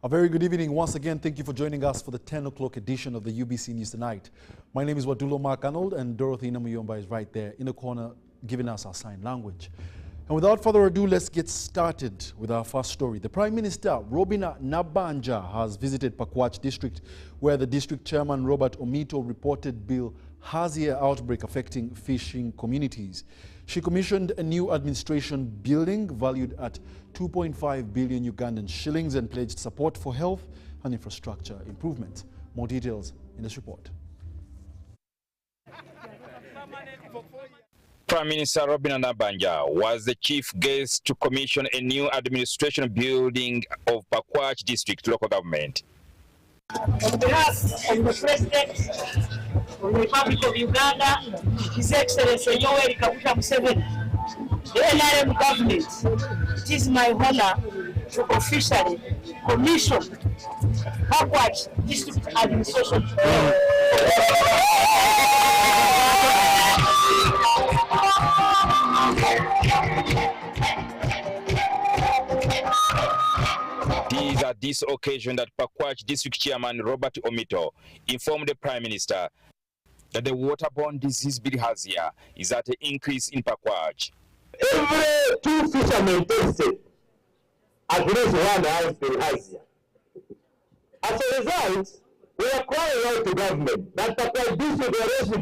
A very good evening once again. Thank you for joining us for the 10 o'clock edition of the UBC News Tonight. My name is Wadulo Mark Arnold, and Dorothy Namuyomba is right there in the corner giving us our sign language. And without further ado, let's get started with our first story. The Prime Minister, Robina Nabanja, has visited Pakwach district, where the district chairman, Robert Omito, reported bilharzia outbreak affecting fishing communities. She commissioned a new administration building valued at 2.5 billion Ugandan shillings and pledged support for health and infrastructure improvements. More details in this report. Prime Minister Robina Nabanja was the chief guest to commission a new administration building of Pakwach district local government. On behalf of the President of the Republic of Uganda, His Excellency Yoweri Kaguta Museveni, the NRM government, it is my honor to officially commission Pakwach district administration. It is at this occasion that Pakwach District Chairman Robert Omito informed the Prime Minister that the waterborne disease bilharzia is at an increase in Pakwach. Every 2 fishermen tested, at least one has bilharzia. As a result, we are crying out to government that Pakwach District, whereas we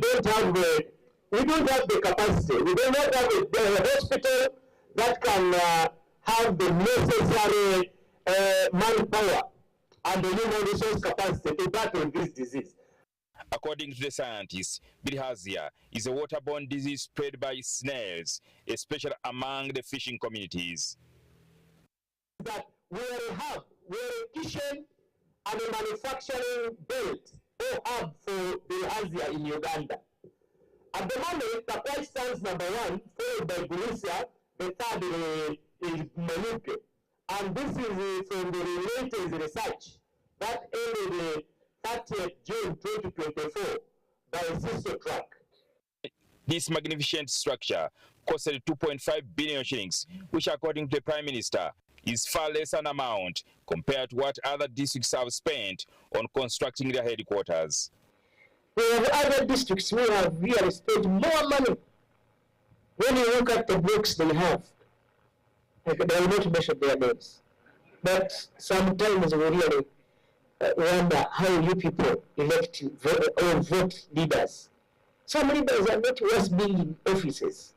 don't have the capacity, we do not have a hospital that can have the necessary manpower and the human resource capacity to battle this disease. According to the scientists, bilharzia is a waterborne disease spread by snails, especially among the fishing communities. That we are a hub, we are a kitchen and a manufacturing belt or hub for bilharzia in Uganda. At the moment, Pakwach stands number 1, followed by Bulisia, the third is Manuke. And this is from the latest research that ended the 30th June 2024 by a sister track. This magnificent structure costed 2.5 billion shillings, which according to the Prime Minister is far less an amount compared to what other districts have spent on constructing their headquarters. We have other districts who have really spent more money. When you look at the blocks they have, I will not mention their names, but sometimes we really wonder how you people elect or vote leaders. Some leaders are not worth being in offices.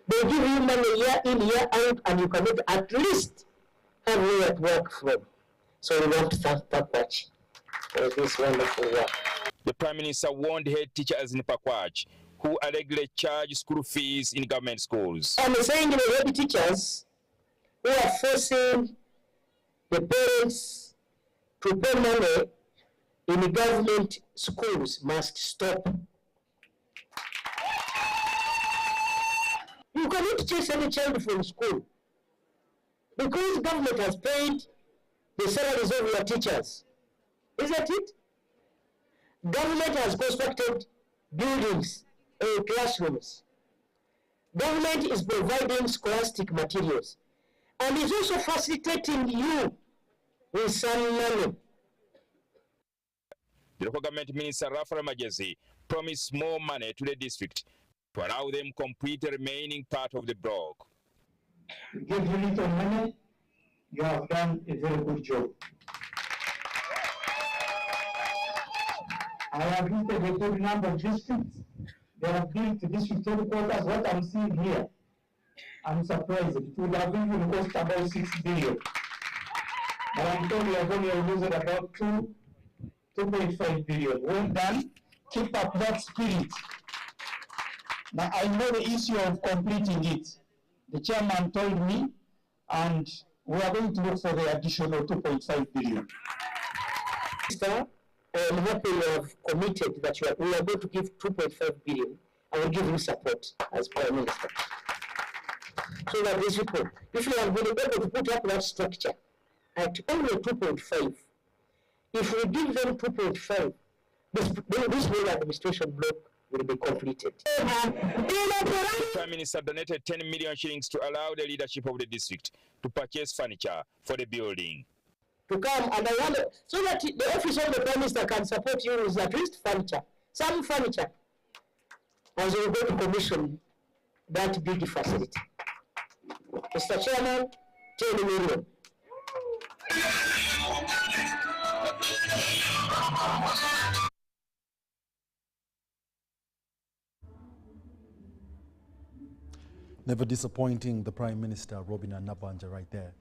They give you money year in, year out, and you cannot at least have where to work from. So we want to thank Pakwach for this wonderful work. The Prime Minister warned head teachers in Pakwach who allegedly charge school fees in government schools. I'm saying the head teachers who are forcing the parents to pay money in government schools must stop. You cannot chase any child from school because government has paid the salaries of your teachers. Isn't it? Government has constructed buildings and classrooms. Government is providing scholastic materials and is also facilitating you with some money. The local government minister Rafael Magezi promised more money to the district to allow them complete the remaining part of the block. You give you little money, you have done a very good job. I have visited a good number of districts. They have built district headquarters. What I'm seeing here, I'm surprised. It would have even cost about 6 billion. But I'm told we have only used about 2.5 billion. Well done. Keep up that spirit. Now I know the issue of completing it. The chairman told me, and we are going to look for the additional 2.5 billion. Sir, I'm happy you have committed that we are going to give 2.5 billion. I will give you support as Prime Minister. So that these people, if you have been able to put up that structure at only 2.5, if we give them 2.5, this whole administration block will be completed. The Prime Minister donated 10 million shillings to allow the leadership of the district to purchase furniture for the building. to come, and I wonder, so that the office of the Prime Minister can support you with at least furniture, some furniture, as we go to commission that big facility. Mr. Chairman, 10 million. Never disappointing the Prime Minister, Robina Nabanja, right there.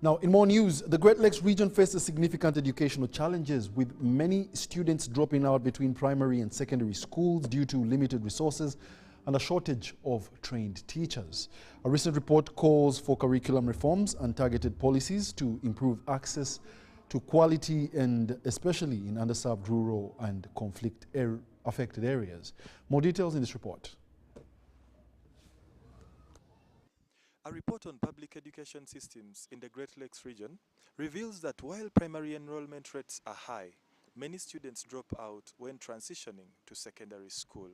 Now, in more news, the Great Lakes region faces significant educational challenges, with many students dropping out between primary and secondary schools due to limited resources and a shortage of trained teachers. A recent report calls for curriculum reforms and targeted policies to improve access to quality, and especially in underserved rural and conflict-affected areas. More details in this report. A report on public education systems in the Great Lakes region reveals that while primary enrollment rates are high, many students drop out when transitioning to secondary school.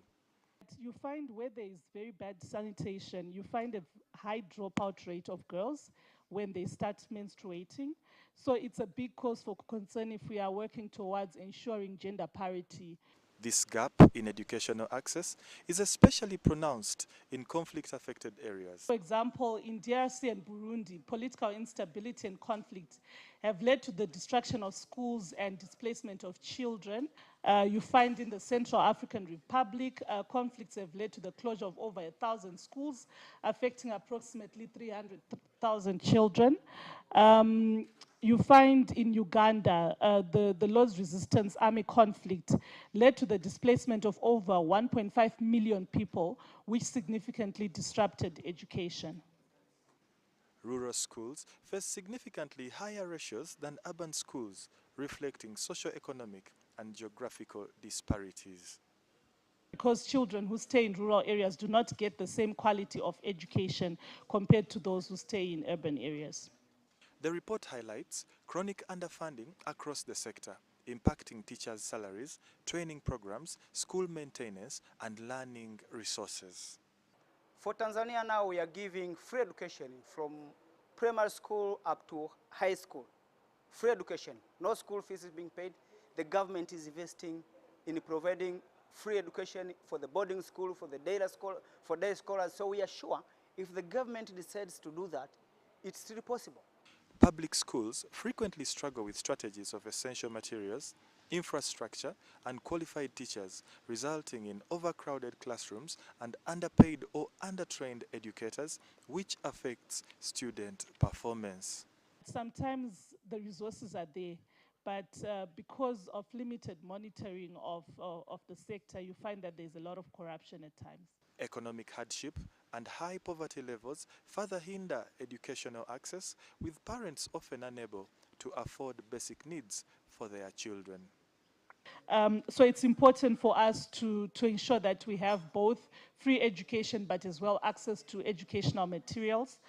You find where there is very bad sanitation, you find a high dropout rate of girls when they start menstruating. So it's a big cause for concern if we are working towards ensuring gender parity. This gap in educational access is especially pronounced in conflict-affected areas. For example, in DRC and Burundi, political instability and conflict have led to the destruction of schools and displacement of children. You find in the Central African Republic, conflicts have led to the closure of over 1,000 schools, affecting approximately 300,000 children. You find in Uganda, the Lord's Resistance Army conflict led to the displacement of over 1.5 million people, which significantly disrupted education. Rural schools face significantly higher ratios than urban schools, reflecting socio-economic and geographical disparities. Because children who stay in rural areas do not get the same quality of education compared to those who stay in urban areas. The report highlights chronic underfunding across the sector, impacting teachers' salaries, training programs, school maintenance, and learning resources. For Tanzania now, we are giving free education from primary school up to high school. Free education, no school fees is being paid. The government is investing in providing free education for the boarding school, for the day school, for day scholars. So we are sure if the government decides to do that, it's still possible. Public schools frequently struggle with strategies of essential materials, infrastructure, and qualified teachers, resulting in overcrowded classrooms and underpaid or undertrained educators, which affects student performance. Sometimes the resources are there, but because of limited monitoring of the sector, you find that there's a lot of corruption at times. Economic hardship and high poverty levels further hinder educational access, with parents often unable to afford basic needs for their children. So it's important for us to ensure that we have both free education but as well access to educational materials.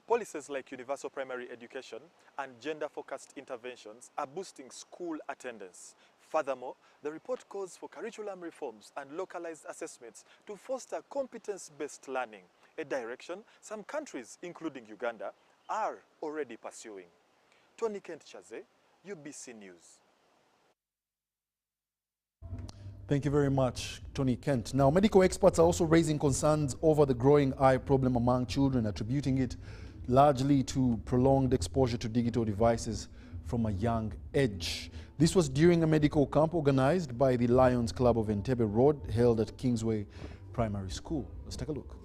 Policies like universal primary education and gender-focused interventions are boosting school attendance. Furthermore, the report calls for curriculum reforms and localized assessments to foster competence-based learning, a direction some countries, including Uganda, are already pursuing. Tony Kent-Chaze, UBC News. Thank you very much, Tony Kent. Now, medical experts are also raising concerns over the growing eye problem among children, attributing it largely to prolonged exposure to digital devices from a young age. This was during a medical camp organized by the Lions Club of Entebbe Road, held at Kingsway Primary School. Let's take a look.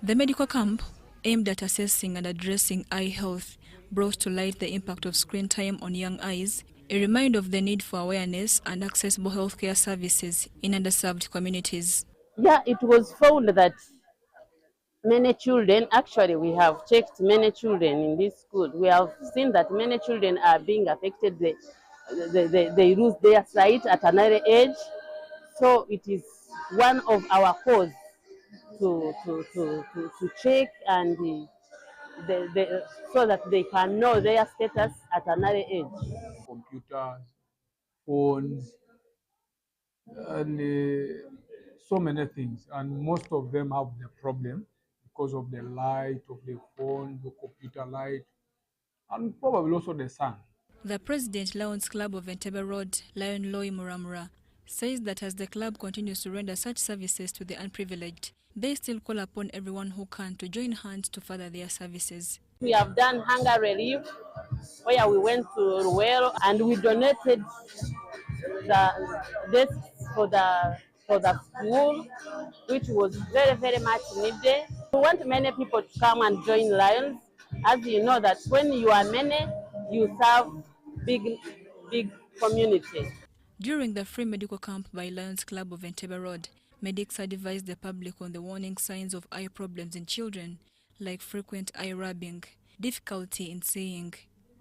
The medical camp, aimed at assessing and addressing eye health, brought to light the impact of screen time on young eyes, a reminder of the need for awareness and accessible healthcare services in underserved communities. Yeah, it was found that many children, actually we have checked many children in this school. We have seen that many children are being affected. They lose their sight at an early age. So it is one of our cause to check and so that they can know their status at an early age. Computers, phones, and so many things. And most of them have the problem because of the light of the phone, the computer light. and probably also the son. The President Lions Club of Entebbe Road, Lion Lwemiyaga, says that as the club continues to render such services to the unprivileged, they still call upon everyone who can to join hands to further their services. We have done hunger relief, where we went to Ruel and we donated the desks for the school, which was very, very much needed. We want many people to come and join Lions. As you know that when you are many, you serve big community. During the free medical camp by Lions Club of Entebbe Road, medics advised the public on the warning signs of eye problems in children, like frequent eye rubbing, difficulty in seeing,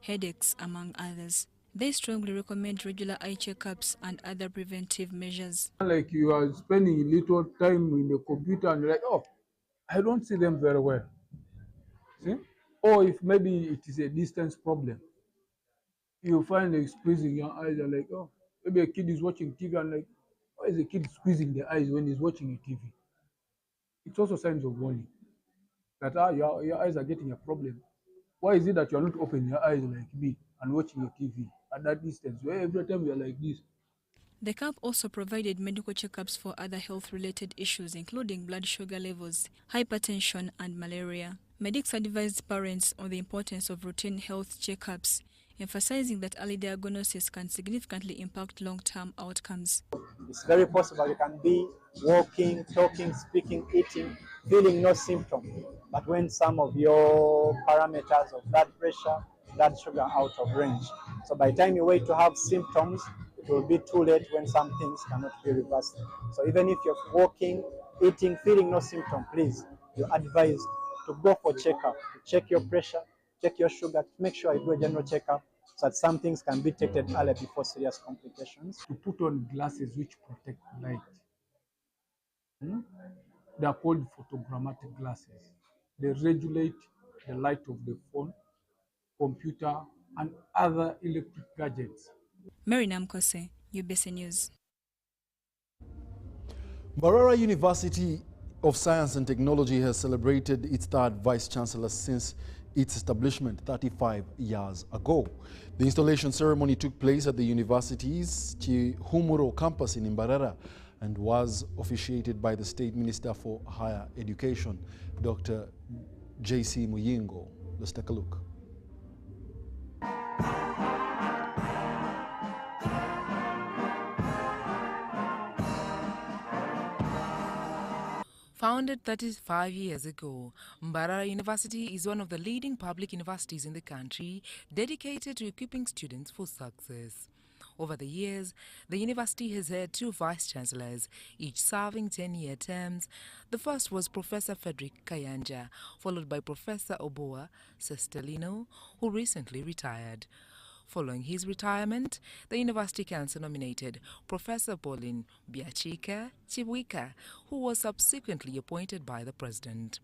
headaches, among others. They strongly recommend regular eye checkups and other preventive measures. Like you are spending little time in the computer and you're like, oh, I don't see them very well. See? Or if maybe it is a distance problem, you find like squeezing your eyes and like, oh, maybe a kid is watching TV and like, why is the kid squeezing the eyes when he's watching a TV? It's also signs of warning that your eyes are getting a problem. Why is it that you're not opening your eyes like me and watching a TV at that distance where every time you're like this? The camp also provided medical checkups for other health-related issues, including blood sugar levels, hypertension, and malaria. Medics advised parents on the importance of routine health checkups, emphasizing that early diagnosis can significantly impact long-term outcomes. It's very possible you can be walking, talking, speaking, eating, feeling no symptom. But when some of your parameters of blood pressure, blood sugar are out of range. So by the time you wait to have symptoms, it will be too late when some things cannot be reversed. So even if you're walking, eating, feeling no symptom, please, you're advised to go for checkup, to check your pressure, check your sugar, to make sure you do a general checkup so that some things can be detected early before serious complications. To put on glasses which protect light. They are called photogrammatic glasses. They regulate the light of the phone, computer, and other electric gadgets. Mary Namkose, UBC News. Mbarara University of Science and Technology has celebrated its third Vice-Chancellor since its establishment 35 years ago. The installation ceremony took place at the university's Chihumuro campus in Mbarara and was officiated by the State Minister for Higher Education, Dr. J.C. Muyingo. Let's take a look. Founded 35 years ago, Mbarara University is one of the leading public universities in the country dedicated to equipping students for success. Over the years, the university has had two vice-chancellors, each serving 10-year terms. The first was Professor Frederick Kayanja, followed by Professor Oboa Sestelino, who recently retired. Following his retirement, the University Council nominated Professor Pauline Biachika Chibwika, who was subsequently appointed by the President.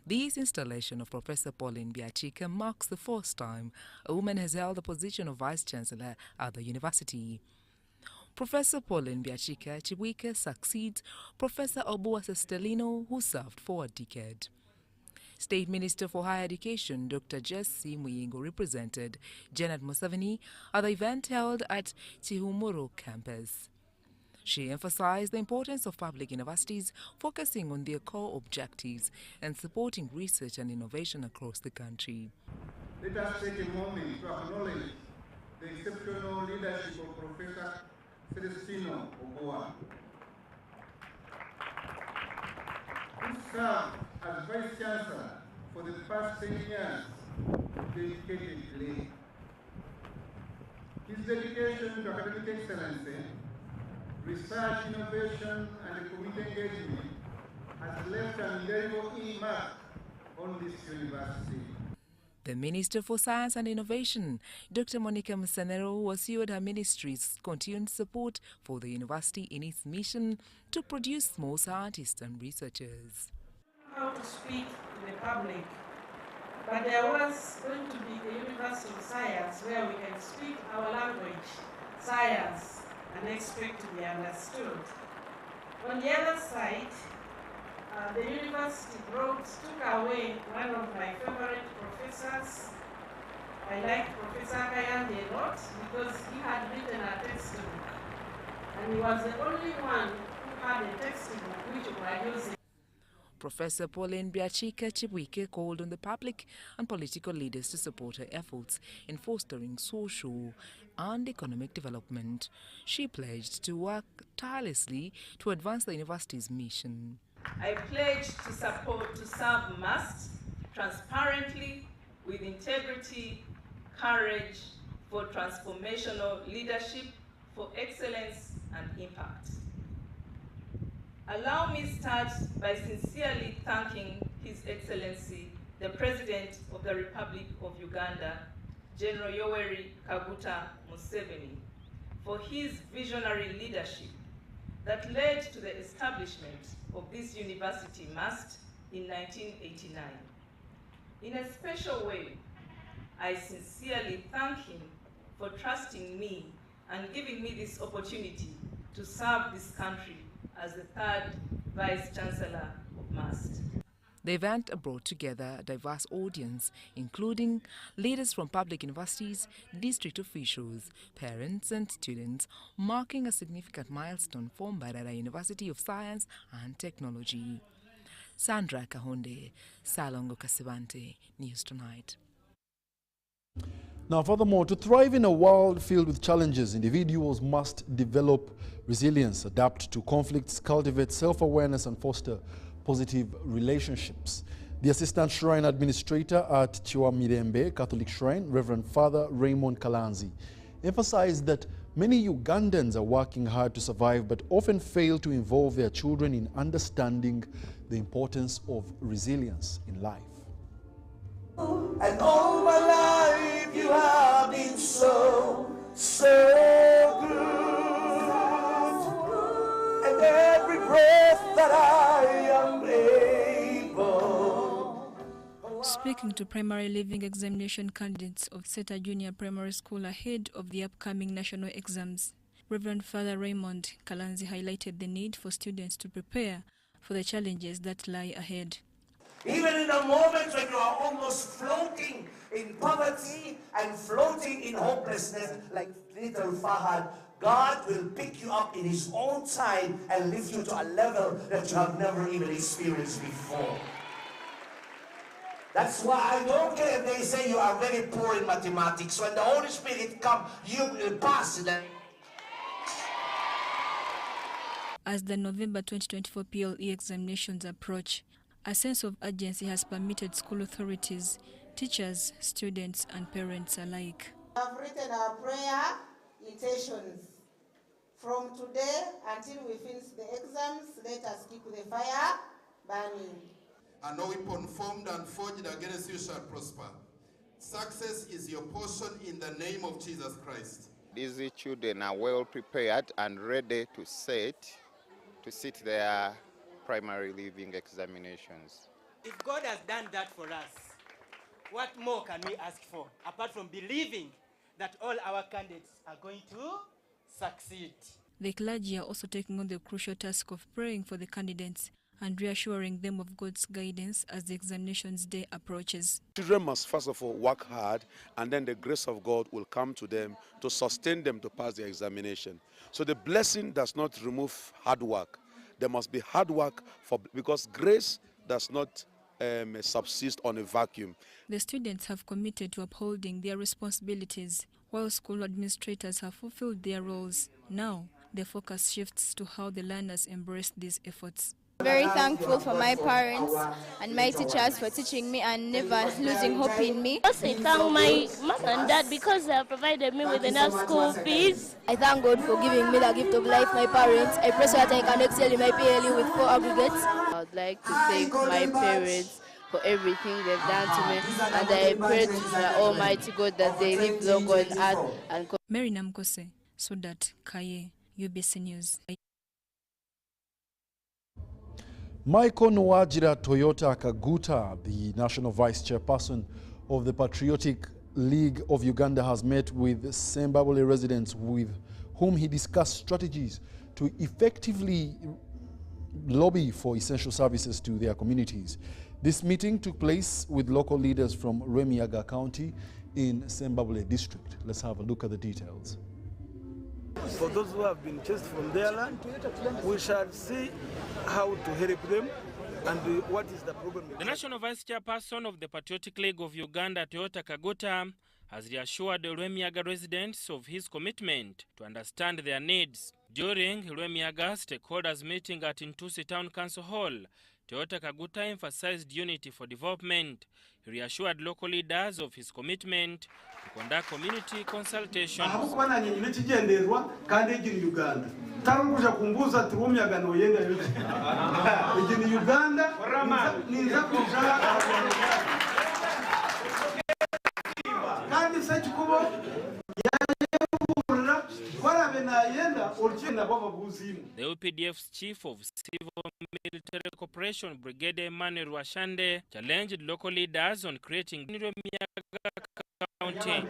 This installation of Professor Pauline Biachika marks the first time a woman has held the position of Vice-Chancellor at the university. Professor Pauline Biachika Chibwika succeeds Professor Oboa Sestelino, who served for a decade. State Minister for Higher Education Dr. J.C. Muyingo represented Janet Museveni at the event held at Chihumuro campus. She emphasized the importance of public universities focusing on their core objectives and supporting research and innovation across the country. Let us take a moment to acknowledge the exceptional leadership of Professor Celestino Oboa, who served as Vice-Chancellor for the past 10 years dedicatedly. His dedication to academic excellence, research, innovation, and community engagement has left an indelible mark on this university. The Minister for Science and Innovation, Dr. Monica Musenero, assured her ministry's continued support for the university in its mission to produce more scientists and researchers. How to speak to the public but there was going to be the University of Science where we can speak our language, science, and expect to be understood. On the other side, the university took away one of my favorite professors. I liked Professor Kayande a lot because he had written a textbook. And he was the only one who had a textbook which we were using. Professor Pauline Biachika called on the public and political leaders to support her efforts in fostering social and economic development. She pledged to work tirelessly to advance the university's mission. I pledge to serve MUST transparently, with integrity, courage, for transformational leadership, for excellence and impact. Allow me to start by sincerely thanking His Excellency, the President of the Republic of Uganda, General Yoweri Kaguta Museveni, for his visionary leadership that led to the establishment of this university MUST in 1989. In a special way, I sincerely thank him for trusting me and giving me this opportunity to serve this country as the third Vice Chancellor of MUST. The event brought together a diverse audience, including leaders from public universities, district officials, parents and students, marking a significant milestone for Mbarara University of Science and Technology. Sandra Kahonde, Salongo Kasibante, News Tonight. Now, furthermore, to thrive in a world filled with challenges, individuals must develop resilience, adapt to conflicts, cultivate self-awareness, and foster positive relationships. The Assistant Shrine Administrator at Chiwamirembe Catholic Shrine, Reverend Father Raymond Kalanzi, emphasized that many Ugandans are working hard to survive but often fail to involve their children in understanding the importance of resilience in life. And all my life you have been so good. And every breath that I am able. Speaking to primary leaving examination candidates of Seta Junior Primary School ahead of the upcoming national exams, Reverend Father Raymond Kalanzi highlighted the need for students to prepare for the challenges that lie ahead. Even in the moments when you are almost floating in poverty and floating in hopelessness, like little Fahad, God will pick you up in His own time and lift you to a level that you have never even experienced before. That's why I don't care if they say you are very poor in mathematics. When the Holy Spirit comes, you will pass it. As the November 2024 PLE examinations approach, a sense of urgency has permitted school authorities, teachers, students, and parents alike. I've written our prayer intentions. From today until we finish the exams, let us keep the fire burning. And no weapon formed and forged against you shall prosper. Success is your portion in the name of Jesus Christ. These children are well prepared and ready to sit their primary leaving examinations. If God has done that for us, what more can we ask for, apart from believing that all our candidates are going to succeed? The clergy are also taking on the crucial task of praying for the candidates and reassuring them of God's guidance as the examinations day approaches. Children must first of all work hard, and then the grace of God will come to them to sustain them to pass the examination. So the blessing does not remove hard work. There must be hard work because grace does not subsist on a vacuum. The students have committed to upholding their responsibilities, while school administrators have fulfilled their roles. Now, the focus shifts to how the learners embrace these efforts. Very thankful for my parents and my teachers for teaching me and never losing hope in me. I thank my mom and dad because they have provided me with enough school fees. I thank God for giving me the gift of life, my parents. I pray so that I can excel in my PLE with 4 aggregates. I would like to thank my parents for everything they've done to me, and I pray to the Almighty God that they live long on earth. And Mary Namkose, Sudat Kaye, UBC News. Michael Nwajira Toyota Kaguta, the National Vice Chairperson of the Patriotic League of Uganda, has met with Zimbabwe residents with whom he discussed strategies to effectively lobby for essential services to their communities. This meeting took place with local leaders from Lwemiyaga County in Zimbabwe district. Let's have a look at the details. For those who have been chased from their land, we shall see how to help them and what is the problem. The National Vice Chairperson of the Patriotic League of Uganda, Toyota Kaguta, has reassured the Lwemiyaga residents of his commitment to understand their needs. During Lwemiyaga stakeholders meeting at Ntusi Town Council Hall, Toyota Kaguta emphasized unity for development. He reassured local leaders of his commitment to conduct community consultations. The UPDF's Chief of Civil Military Cooperation, Brigadier Emmanuel Washande, challenged local leaders on creating Lwemiyaga County.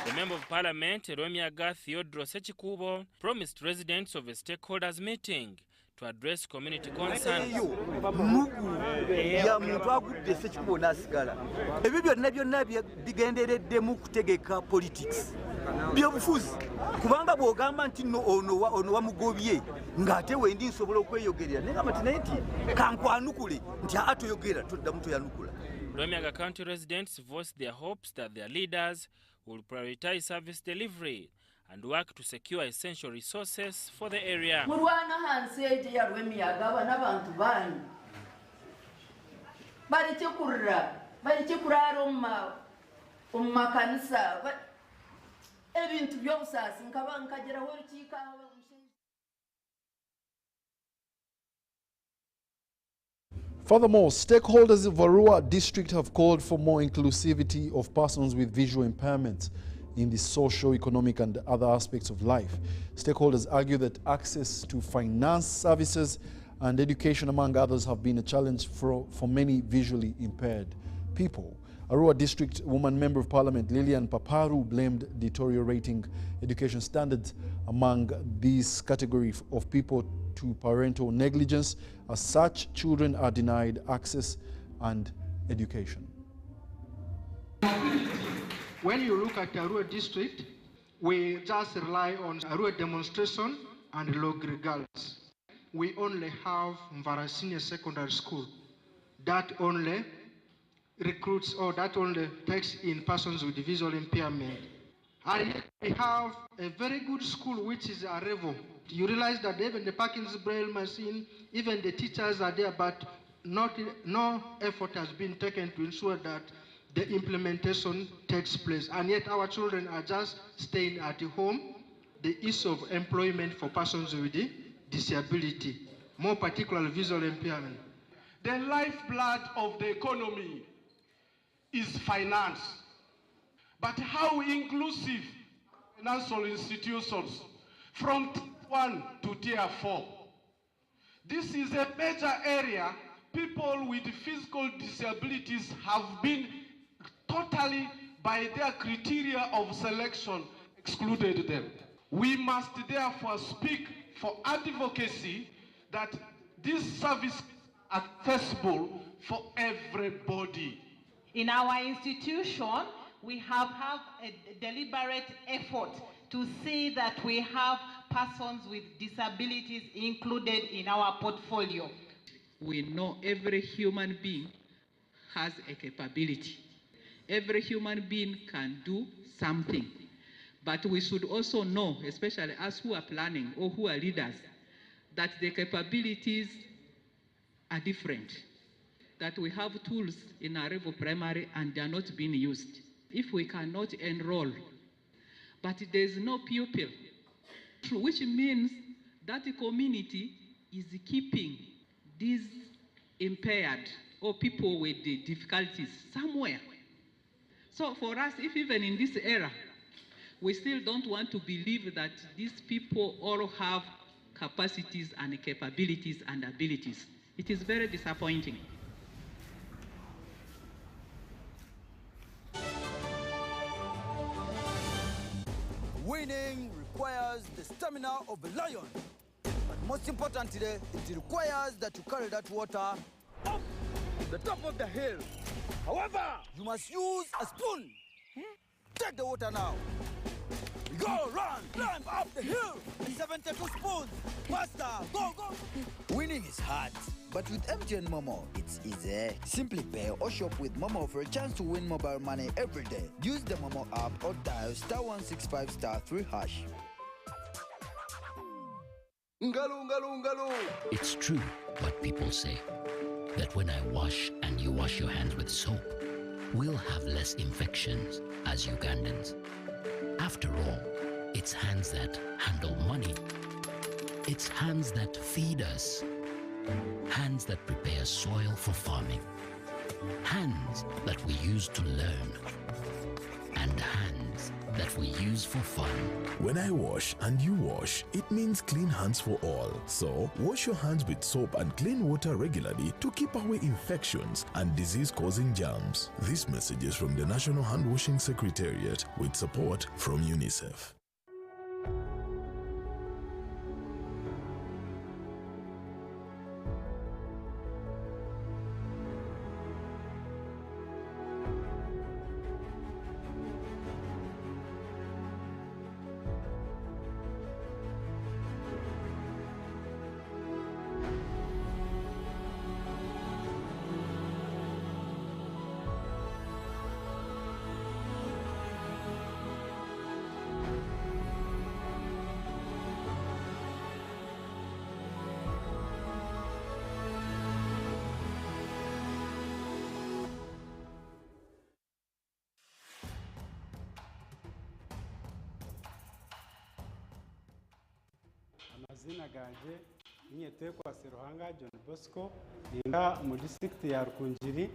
The Member of Parliament, Lwemiyaga Theodore Sechikubo, promised residents of a stakeholders meeting to address community concerns. Politics. Kubanga bwogamba nti ono wamugobye ng'ate wendi nsobola okweyogerera naye nga nti kankwanukule nti atoyogera todda muto yanukula. Lwemiyaga County residents voiced their hopes that their leaders will prioritize service delivery and work to secure essential resources for the area. Mulwana hansi eje ya Lwemiyaga abana abantu bani bali kikurara makanisa ebintu by'obusasi nkageraho urukika. Furthermore, stakeholders of Arua district have called for more inclusivity of persons with visual impairments in the socio-economic and other aspects of life. Stakeholders argue that access to finance services and education, among others, have been a challenge for many visually impaired people. Arua District Woman Member of Parliament Lilian Paparu blamed deteriorating education standards among this category of people to parental negligence, as such children are denied access and education. When you look at Arua District, we just rely on Arua demonstration and log girls. We only have Mbarara Senior Secondary School that only recruits or that only takes in persons with visual impairment. And yet we have a very good school which is a Revo. You realize that even the Parkins Braille machine, even the teachers are there, but no effort has been taken to ensure that the implementation takes place. And yet our children are just staying at home. The issue of employment for persons with disability, more particularly visual impairment. The lifeblood of the economy is finance. But how inclusive financial institutions from Tier 1 to Tier 4? This is a major area. People with physical disabilities have been totally, by their criteria of selection, excluded them. We must therefore speak for advocacy that this service is accessible for everybody. In our institution, we have a deliberate effort to see that we have persons with disabilities included in our portfolio. We know every human being has a capability. Every human being can do something. But we should also know, especially us who are planning or who are leaders, that the capabilities are different. That we have tools in our level primary and they are not being used. If we cannot enroll, but there is no pupil, which means that the community is keeping these impaired or people with the difficulties somewhere. So for us, if even in this era, we still don't want to believe that these people all have capacities and capabilities and abilities. It is very disappointing. Winning requires the stamina of a lion. But most importantly, it requires that you carry that water up to the top of the hill. However, you must use a spoon. Take the water now. Go, run, climb up the hill. 72 spoons. Faster, go, go. Winning is hard, but with MTN Momo, it's easy. Simply pay or shop with Momo for a chance to win mobile money every day. Use the Momo app or dial *165*3#. It's true what people say, that when I wash and you wash your hands with soap, we'll have less infections as Ugandans. After all, it's hands that handle money. It's hands that feed us. Hands that prepare soil for farming. Hands that we use to learn. And hands that we use for fun. When I wash and you wash, it means clean hands for all. So, wash your hands with soap and clean water regularly to keep away infections and disease-causing germs. This message is from the National Hand Washing Secretariat with support from UNICEF. Amazina ganje Nyetebwe Seruhanga John Bosco inga mu district ya Rukungiri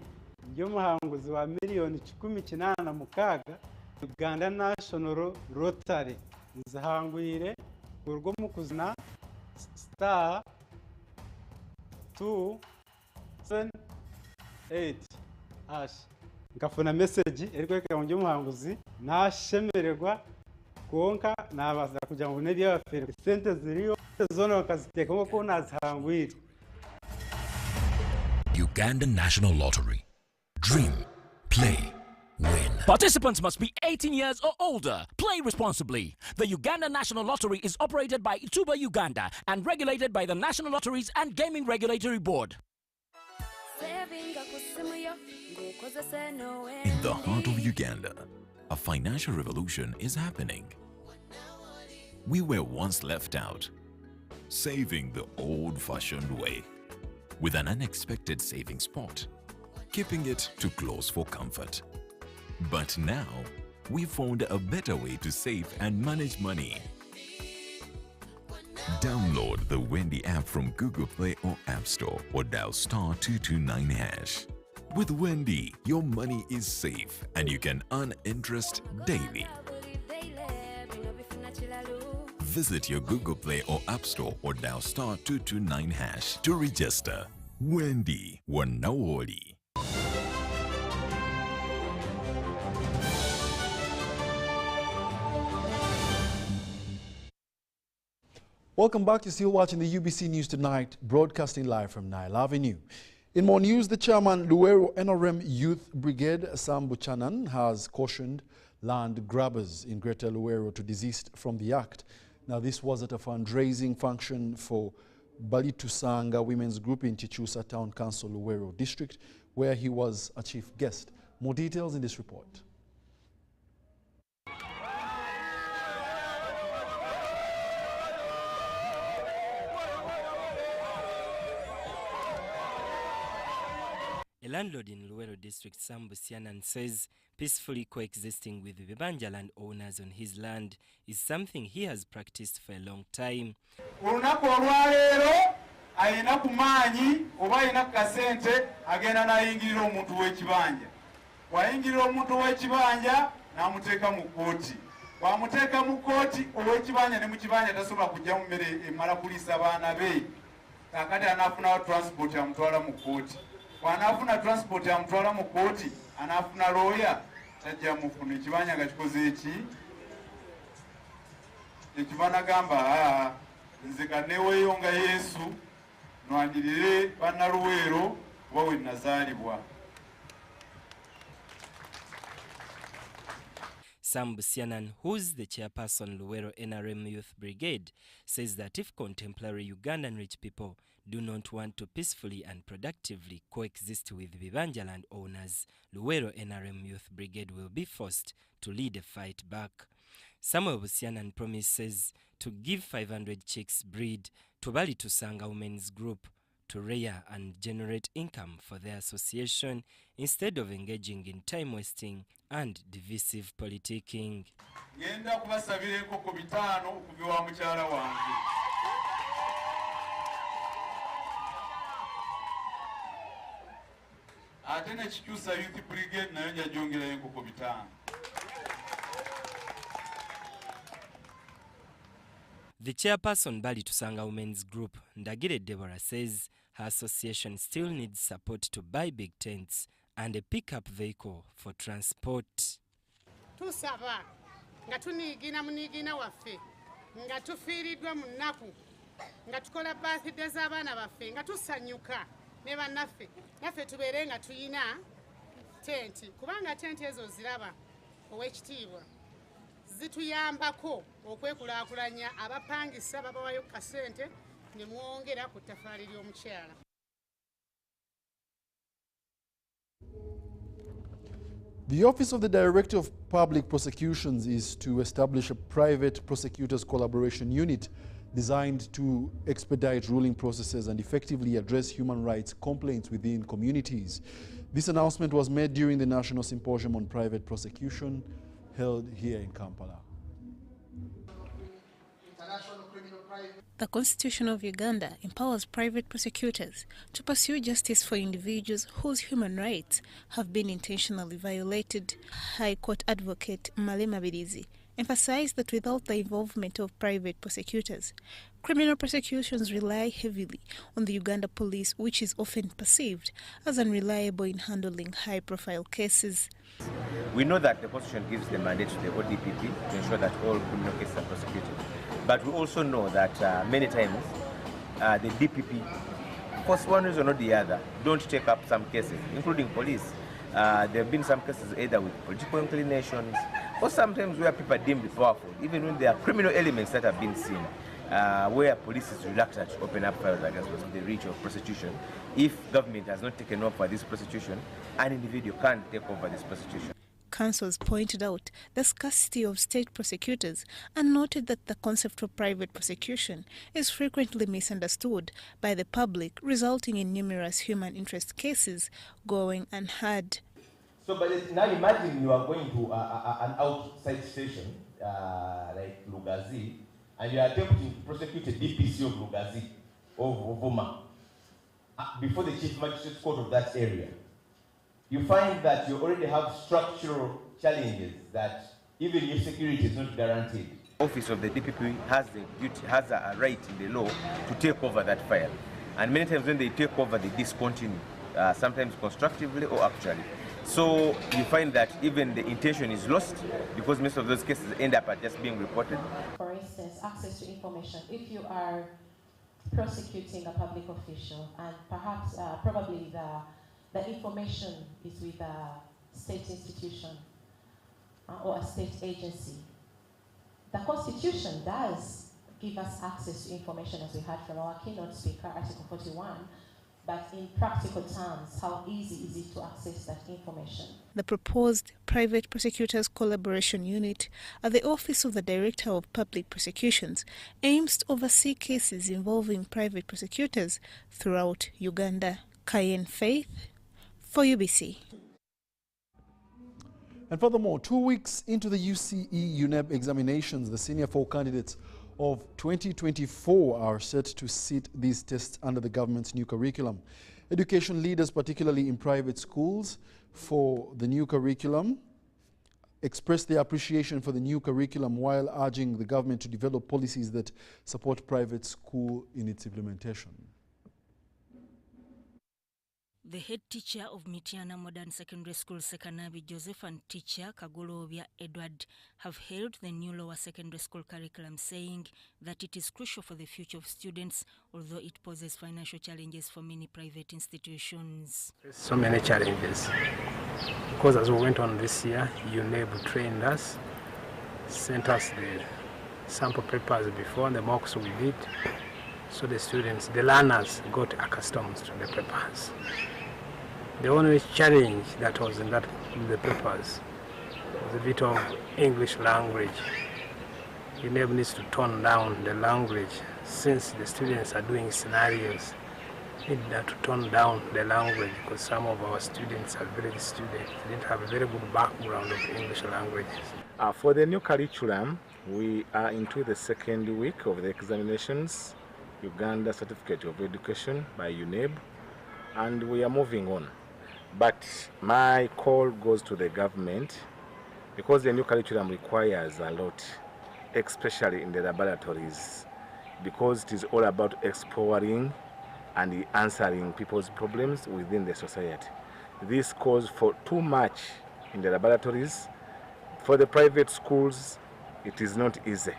yo muhanguzi wa miliyoni 18 Uganda National Rotary nzahangwire urwo mu kuzina star 278 hash ngafuna message erikweka mu muhanguzi nashemererwa konka nabaza kugira ngo ne bya fere sente ziriyo zone bakaziteka ko nazihangwira. Uganda National Lottery. Dream, play, win. Participants must be 18 years or older. Play responsibly. The Uganda National Lottery is operated by Entebbe, Uganda and regulated by the National Lotteries and Gaming Regulatory Board. In the heart of Uganda, a financial revolution is happening. We were once left out, saving the old-fashioned way, with an unexpected saving spot, keeping it too close for comfort. But now, we found a better way to save and manage money. Download the Wendy app from Google Play or App Store or dial *229#. With Wendy, your money is safe and you can earn interest daily. Visit your Google Play or App Store or dial *229# to register. Wendy Wanawoli. Welcome back. You're still watching the UBC News Tonight, broadcasting live from Nile Avenue. In more news, the chairman, Luwero NRM Youth Brigade, Sam Buchanan, has cautioned land grabbers in Greater Luwero to desist from the act. Now, this was at a fundraising function for Balitusanga Women's Group in Chichusa Town Council, Luwero District, where he was a chief guest. More details in this report. A landlord in Luwero District, Sam Buchanan, says peacefully coexisting with Vibanja land owners on his land is something he has practiced for a long time. Olunaku olwaleero ayina ku maanyi oba ayina ku kasente agenda n'ayingirira omuntu w'ekibanja. Bw'ayingirira omuntu w'ekibanja n'amuteeka mu kkooti. Bw'amuteeka mu kkooti ow'ekibanja ne mu kibanja tasobola kujja mu mmere emala kuliisa baana be. Kaakati anaafunawo transport amutwala mu kkooti. Bw'anaafuna transport amutwala mu kkooti anaafuna looya tajja mufuna ekibanja nga kikoze eki. Ekiba n'agamba nze kanneeweeyo nga Yesu nwanirire bannaluweero oba we nazaalibwa. Sam Busianan, who's the chairperson Luwero NRM Youth Brigade, says that if contemporary Ugandan rich people do not want to peacefully and productively coexist with Vibanja land owners, Luwero NRM Youth Brigade will be forced to lead a fight back. Samuel Busianan promises to give 500 chicks breed to Bali Tusanga Women's Group to rear and generate income for their association instead of engaging in time-wasting and divisive politicking. Ngenda kubasabira enkoko 5 okuva mukyala wange. Ate ne kikyusa Youth Brigade nayo njajongera enkoko 5. The chairperson Bali Tusanga Women's Group, Ndagire Deborah, says her association still needs support to buy big tents and a pickup vehicle for transport. Tusaba nga tuniigina muniigina waffe nga tufiiriddwa mu nnaku nga tukola birthday z'abaana baffe nga tusanyuka ne bannaffe naffe tubeere nga tuyina tenti kubanga tenti ezo ziraba ow'ekitiibwa zituyambako okwekulaakulanya abapangisa babawayo kasente ne mwongera ku ttafaali ly'omukyala. The Office of the Director of Public Prosecutions is to establish a private prosecutors collaboration unit designed to expedite ruling processes and effectively address human rights complaints within communities. This announcement was made during the National Symposium on Private Prosecution held here in Kampala. The Constitution of Uganda empowers private prosecutors to pursue justice for individuals whose human rights have been intentionally violated. High Court Advocate Malema Birizi emphasized that without the involvement of private prosecutors, criminal prosecutions rely heavily on the Uganda police, which is often perceived as unreliable in handling high-profile cases. We know that the Constitution gives the mandate to the ODPP to ensure that all criminal cases are prosecuted. But we also know that many times the DPP, for one reason or the other, don't take up some cases, including police. There have been some cases either with political inclinations or sometimes where people are deemed powerful, even when there are criminal elements that have been seen, where police is reluctant to open up files against the reach of prosecution. If government has not taken over this prosecution, an individual can't take over this prosecution. Councils pointed out the scarcity of state prosecutors and noted that the concept of private prosecution is frequently misunderstood by the public, resulting in numerous human interest cases going unheard. So, but now imagine you are going to an outside station like Lugazi, and you are attempting to prosecute a DPC of Lugazi or Vuma before the Chief Magistrate Court of that area. You find that you already have structural challenges that even if security is not guaranteed. Office of the DPP has a right in the law to take over that file. And many times when they take over, they discontinue, sometimes constructively or actually. So you find that even the intention is lost because most of those cases end up at just being reported. For instance, access to information. If you are prosecuting a public official and perhaps probably the information is with a state institution or a state agency, the Constitution does give us access to information, as we heard from our keynote speaker, Article 41, but in practical terms, how easy is it to access that information? The proposed Private Prosecutors Collaboration Unit at the Office of the Director of Public Prosecutions aims to oversee cases involving private prosecutors throughout Uganda. Cayenne Faith for UBC. And furthermore, 2 weeks into the UCE UNEB examinations, the senior 4 candidates of 2024 are set to sit these tests under the government's new curriculum. Education leaders, particularly in private schools, for the new curriculum, expressed their appreciation for the new curriculum while urging the government to develop policies that support private school in its implementation. The head teacher of Mityana Modern Secondary School, Sekanabi Joseph, and teacher Kagolovia Edward have hailed the new lower secondary school curriculum, saying that it is crucial for the future of students, although it poses financial challenges for many private institutions. So many challenges, because as we went on this year, UNEB trained us, sent us the sample papers before and the mocks we did, so the students, the learners, got accustomed to the papers. The only challenge that was in the papers was a bit of English language. UNEB needs to tone down the language, since the students are doing scenarios. They need to tone down the language, because some of our students are very students. They didn't have a very good background of English languages. For the new curriculum, we are into the second week of the examinations, Uganda Certificate of Education by UNEB, and we are moving on. But my call goes to the government, because the new curriculum requires a lot, especially in the laboratories, because it is all about exploring and answering people's problems within the society. This calls for too much in the laboratories. For the private schools, it is not easy.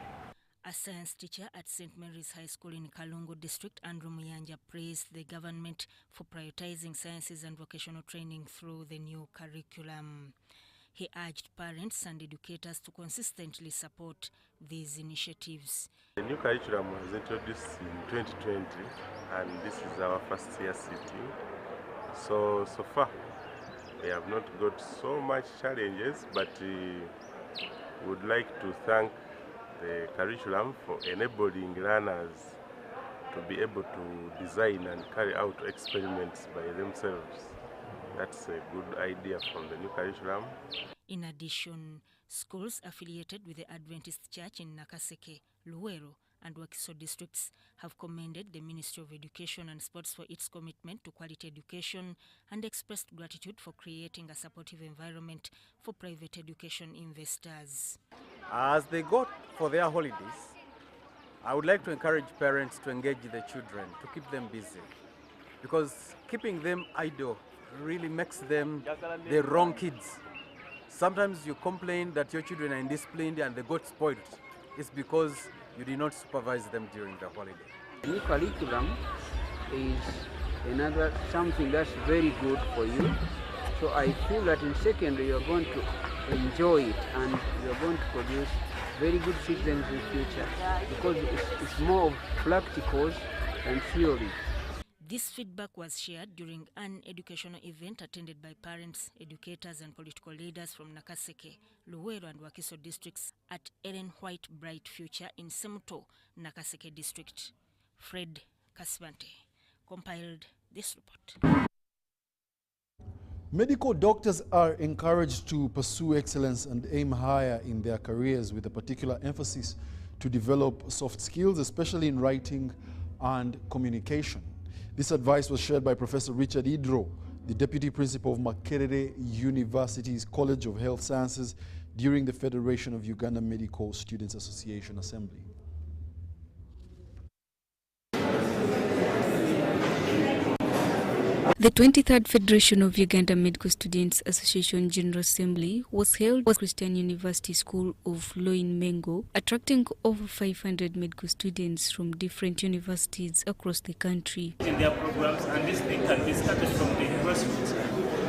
A science teacher at St. Mary's High School in Kalungu District, Andrew Muyanja, praised the government for prioritizing sciences and vocational training through the new curriculum. He urged parents and educators to consistently support these initiatives. The new curriculum was introduced in 2020, and this is our first year sitting. So far, we have not got so much challenges, but we would like to thank the curriculum for enabling learners to be able to design and carry out experiments by themselves. That's a good idea from the new curriculum. In addition, schools affiliated with the Adventist Church in Nakaseke, Luwero, and Wakiso districts have commended the Ministry of Education and Sports for its commitment to quality education and expressed gratitude for creating a supportive environment for private education investors. As they go for their holidays, I would like to encourage parents to engage the children, to keep them busy, because keeping them idle really makes them the wrong kids. Sometimes you complain that your children are indisciplined and they got spoiled. It's because you did not supervise them during the holiday. The new curriculum is another something that's very good for you. So I feel that in secondary you're going to enjoy it and you're going to produce very good citizens in future, because it's more of practicals than theory. This feedback was shared during an educational event attended by parents, educators and political leaders from Nakaseke, Luwero and Wakiso districts at Ellen White Bright Future in Semuto, Nakaseke district. Fred Kasvante compiled this report. Medical doctors are encouraged to pursue excellence and aim higher in their careers, with a particular emphasis to develop soft skills, especially in writing and communication. This advice was shared by Professor Richard Idro, the Deputy Principal of Makerere University's College of Health Sciences, during the Federation of Uganda Medical Students Association Assembly. The 23rd Federation of Uganda Medical Students Association General Assembly was held at Christian University School of Law in Mengo, attracting over 500 medical students from different universities across the country. In their programs, and this thing can be started from the grassroots.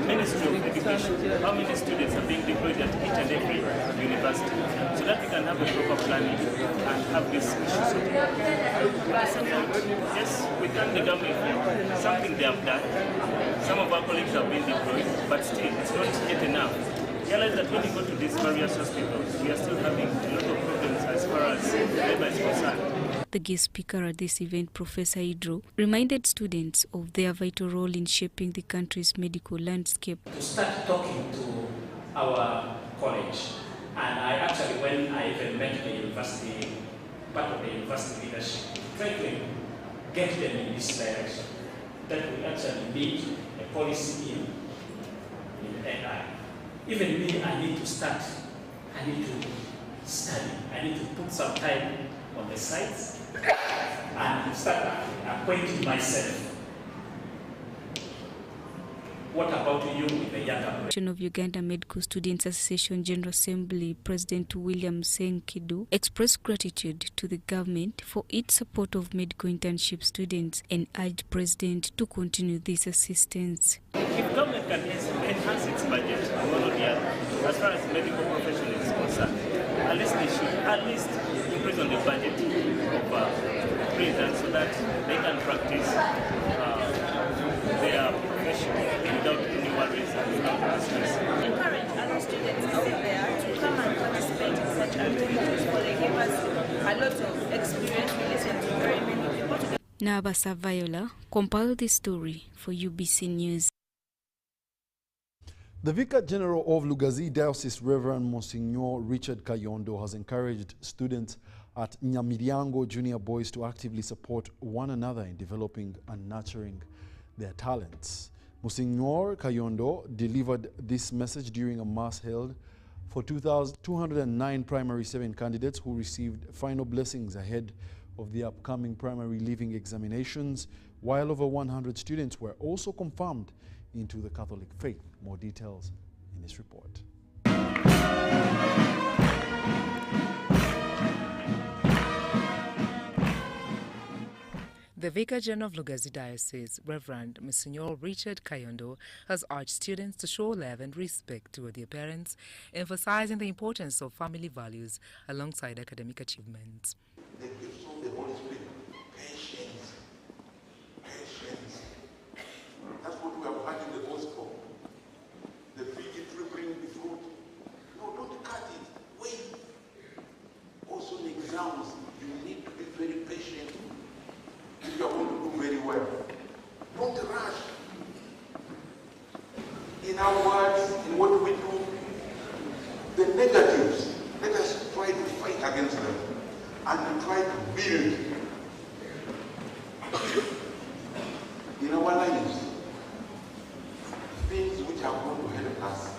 Ministry of Education, how many students are being deployed at each and every university, so that we can have a proper planning and have this issue sorted out. Yes, we thank the government for something they have done. Some of our colleagues have been deployed, but still, it's not yet enough. Realize that when you go to these various hospitals, we are still having a lot of problems as far as labor is concerned. The guest speaker at this event, Professor Idro, reminded students of their vital role in shaping the country's medical landscape. To start talking to our college, and I actually, when I even met the university part of the university leadership, try to get them in this direction. That will actually lead a policy in NI. Even me, I need to start. I need to study. I need to put some time on the sites and start acquainting myself. What about you with the younger? Of Uganda Medical Students Association General Assembly President William Senkidu expressed gratitude to the government for its support of medical internship students and urged President to continue this assistance. If government can enhance its budget one or the other, as far as medical profession is concerned, at least they should increase on the budget of prisons so that they can practice their profession without any worries and without stress. Encourage other students out there to come and participate in such activities, for they give us a lot of experience. We listen to very many people. Nabasa Viola compiled this story for UBC News. The Vicar General of Lugazi Diocese, Reverend Monsignor Richard Kayondo, has encouraged students at Lwemiyaga Junior Boys to actively support one another in developing and nurturing their talents. Monsignor Kayondo delivered this message during a mass held for 209 primary 7 candidates who received final blessings ahead of the upcoming primary leaving examinations, while over 100 students were also confirmed into the Catholic faith. More details in this report. The Vicar General of Lugazi Diocese, Reverend Monsignor Richard Kayondo, has urged students to show love and respect toward their parents, emphasizing the importance of family values alongside academic achievements. The gifts of the Holy Spirit, patience. That's what we have had in the gospel. The fig tree bring the fruit. No, don't cut it. Wait. Also in exams, you need to be very patient. If you are going to do very well, don't rush. In our words, in what we do, the negatives, let us try to fight against them and try to build in our lives things which are going to help us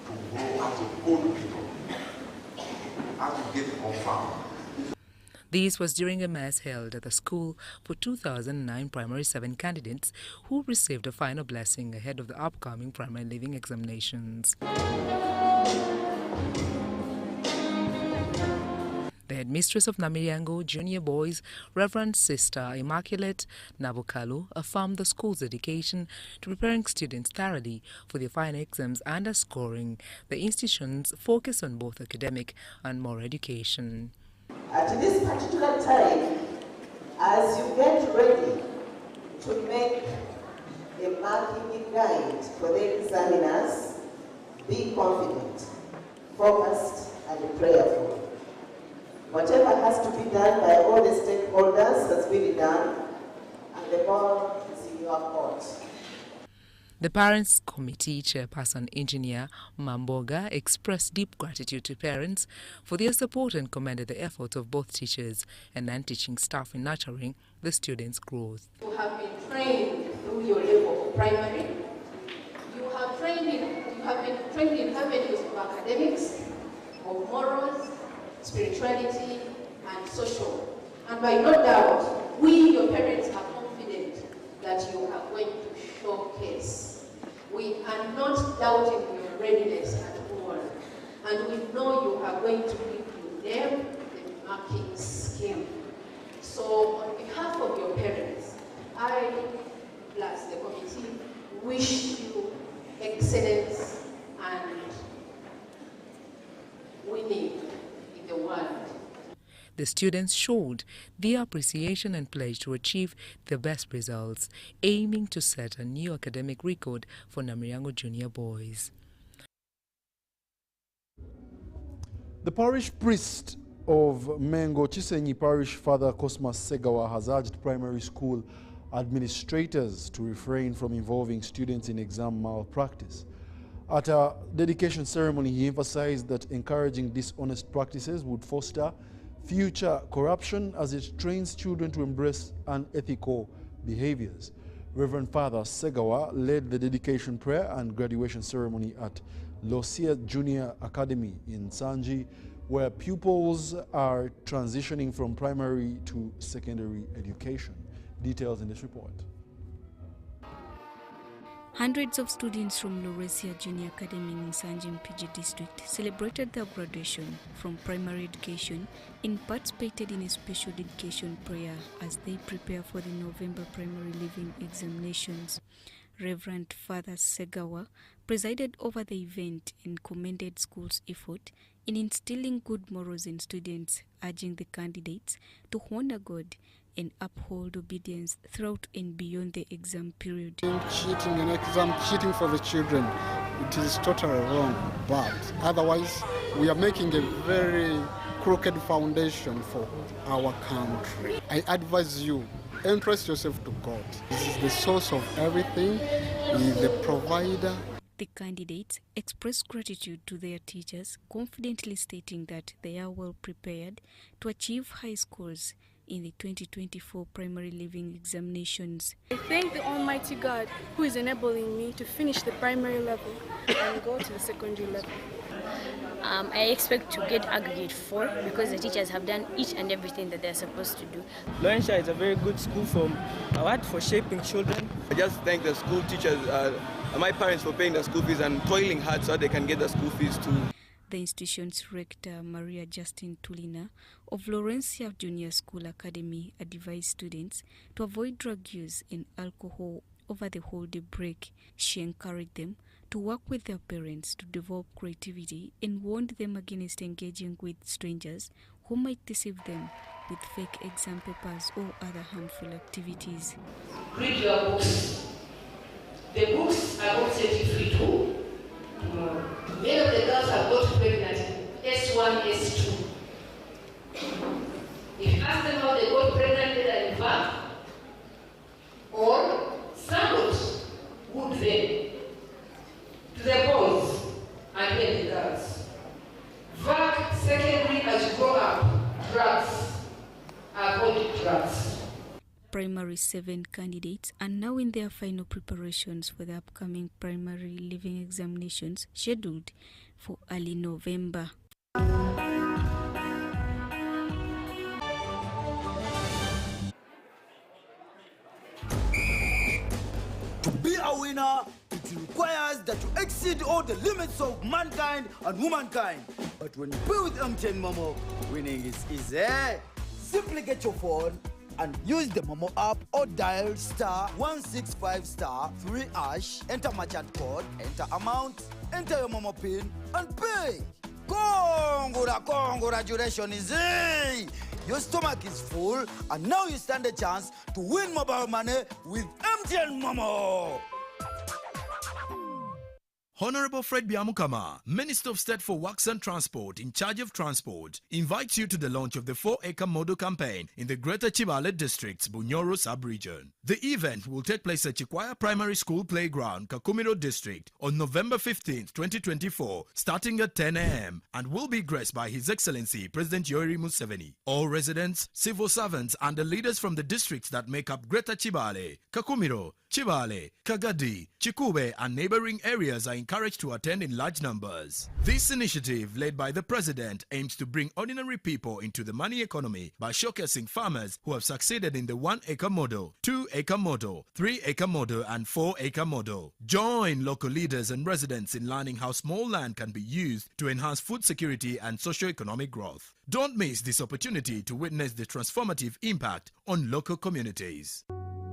to grow as a good people, as we get confirmed. This was during a mass held at the school for 2009 primary 7 candidates who received a final blessing ahead of the upcoming primary leaving examinations. The headmistress of Lwemiyaga Junior Boys, Reverend Sister Immaculate Nabukalu, affirmed the school's dedication to preparing students thoroughly for their final exams and underscoring the institution's focus on both academic and moral education. At this particular time, as you get ready to make a marking guide for the examiners, be confident, focused, and prayerful. Whatever has to be done by all the stakeholders has been done, and the ball is in your court. The Parents Committee Chairperson Engineer Mamboga expressed deep gratitude to parents for their support and commended the efforts of both teachers and non-teaching staff in nurturing the students' growth. You have been trained through your level of primary. You have been trained in avenues of academics, of morals, spirituality, and social. And by no doubt, we, your parents, are confident that you are going to showcase. We are not doubting your readiness at all. And we know you are going to give to them the marking scheme. So on behalf of your parents, I, plus the committee, wish you excellence and winning in the world. The students showed their appreciation and pledge to achieve the best results, aiming to set a new academic record for Lwemiyaga Junior Boys. The parish priest of Mengo Chisenyi Parish, Father Cosmas Segawa, has urged primary school administrators to refrain from involving students in exam malpractice. At a dedication ceremony, he emphasized that encouraging dishonest practices would foster future corruption as it trains children to embrace unethical behaviors. Reverend Father Segawa led the dedication prayer and graduation ceremony at Losia Junior Academy in Sanji, where pupils are transitioning from primary to secondary education. Details in this report. Hundreds of students from Loresia Junior Academy in Sanjim PG district celebrated their graduation from primary education and participated in a special dedication prayer as they prepare for the November primary leaving examinations. Reverend Father Segawa presided over the event and commended school's effort in instilling good morals in students, urging the candidates to honor God and uphold obedience throughout and beyond the exam period. Cheating in exam, cheating for the children, it is totally wrong, but otherwise we are making a very crooked foundation for our country. I advise you, entrust yourself to God. This is the source of everything, He is the provider. The candidates expressed gratitude to their teachers, confidently stating that they are well prepared to achieve high scores in the 2024 primary leaving examinations. I thank the Almighty God who is enabling me to finish the primary level and go to the secondary level. I expect to get aggregate 4 because the teachers have done each and everything that they're supposed to do. Lwemiyaga is a very good school for shaping children. I just thank the school teachers, my parents for paying the school fees and toiling hard so they can get the school fees too. The institution's rector, Maria Justin Tulina, of Loresia Junior School Academy, advised students to avoid drug use and alcohol over the holiday break. She encouraged them to work with their parents to develop creativity and warned them against engaging with strangers who might deceive them with fake exam papers or other harmful activities. Read your books. The books are not set free too. Many of the girls have got pregnant, S1, S2. If you ask them how they got pregnant, either in birth or somewhat would then to the boys and then the girls. VAC, secondary, as you grow up, drugs are called drugs. Primary 7 candidates are now in their final preparations for the upcoming primary leaving examinations scheduled for early November. To be a winner, it requires that you exceed all the limits of mankind and womankind. But when you play with MTN Momo, winning is easy. Simply get your phone and use the Momo app or dial *165*3#, enter merchant code, enter amount, enter your Momo PIN, and pay. Congratulations! Your stomach is full, and now you stand a chance to win mobile money with MTN Momo. Honorable Fred Biamukama, Minister of State for Works and Transport in charge of transport, invites you to the launch of the 4-acre model campaign in the Greater Chibale District's Bunyoro sub-region. The event will take place at Chikwaya Primary School Playground, Kakumiro District, on November 15, 2024, starting at 10 a.m. and will be graced by His Excellency President Yoweri Museveni. All residents, civil servants and the leaders from the districts that make up Greater Chibale, Kakumiro, Chibale, Kagadi, Chikube and neighboring areas are encouraged to attend in large numbers. This initiative, led by the President, aims to bring ordinary people into the money economy by showcasing farmers who have succeeded in the 1-acre model, 2-acre model, 3-acre model and 4-acre model. Join local leaders and residents in learning how small land can be used to enhance food security and socio-economic growth. Don't miss this opportunity to witness the transformative impact on local communities.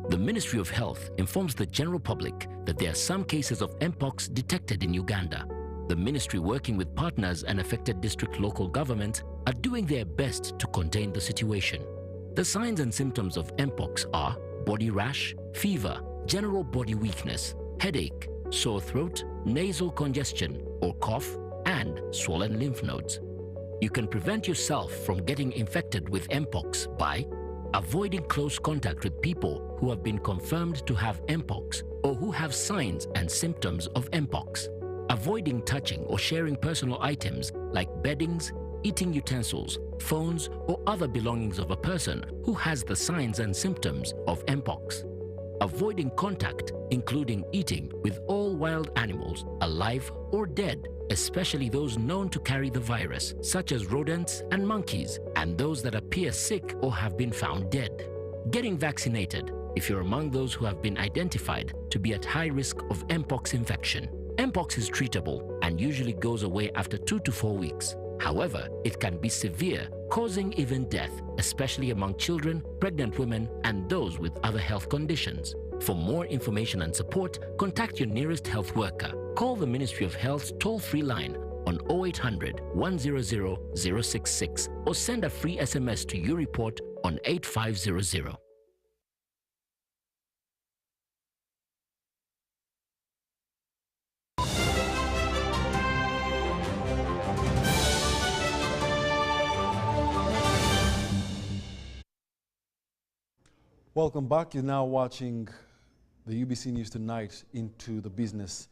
The Ministry of Health informs the general public that there are some cases of Mpox detected in Uganda. The ministry, working with partners and affected district local governments, are doing their best to contain the situation. The signs and symptoms of Mpox are body rash, fever, general body weakness, headache, sore throat, nasal congestion or cough, and swollen lymph nodes. You can prevent yourself from getting infected with Mpox by avoiding close contact with people who have been confirmed to have Mpox or who have signs and symptoms of Mpox. Avoiding touching or sharing personal items like beddings, eating utensils, phones, or other belongings of a person who has the signs and symptoms of Mpox. Avoiding contact, including eating, with all wild animals, alive or dead, especially those known to carry the virus, such as rodents and monkeys, and those that appear sick or have been found dead. Getting vaccinated if you're among those who have been identified to be at high risk of Mpox infection. Mpox is treatable and usually goes away after 2 to 4 weeks. However, it can be severe, causing even death, especially among children, pregnant women, and those with other health conditions. For more information and support, contact your nearest health worker. Call the Ministry of Health's toll-free line on 0800 100 066 or send a free SMS to YouReport on 8500. Welcome back. You're now watching the UBC News Tonight into the business